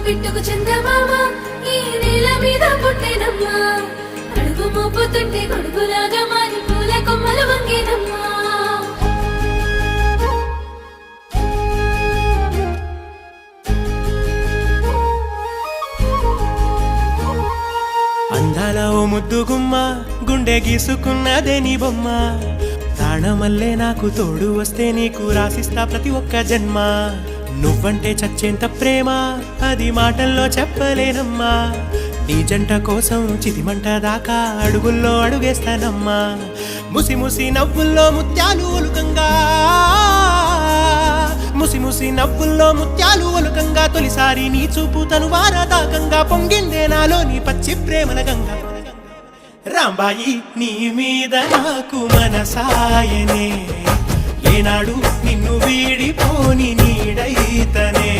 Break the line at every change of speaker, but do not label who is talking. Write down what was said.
పిట్టుకు చందమామ ఈ నేల మీద పుట్టేనమ్మా అడుగు మోపుతుంటే గొడుగులాగా మారి పూల కొమ్మలు వంగేనమ్మా
అందాల ఓ ముద్దు గుమ్మ గుండె గీసుకున్నదే నీ బొమ్మ ప్రాణమల్లే నాకు తోడు వస్తే నీకు రాసిస్తా ప్రతి ఒక్క జన్మ నువ్వంటే చచ్చేంత ప్రేమ అది మాటల్లో చెప్పలేనమ్మా నీ జంట కోసం చితిమంట దాకా అడుగుల్లో అడుగేస్తానమ్మా ముసి ముసి నవ్వుల్లో ముత్యాలు ఒలుకంగా ముసి ముసి నవ్వుల్లో ముత్యాలు ఒలుకంగా తొలిసారి నీ చూపు తను వారదాకంగా పొంగిందే నాలో నీ పచ్చి ప్రేమల గంగా రాంబాయి నీ మీద నాకు మనసాయనే ఏనాడు నిన్ను వీడిపోని నీడైతనే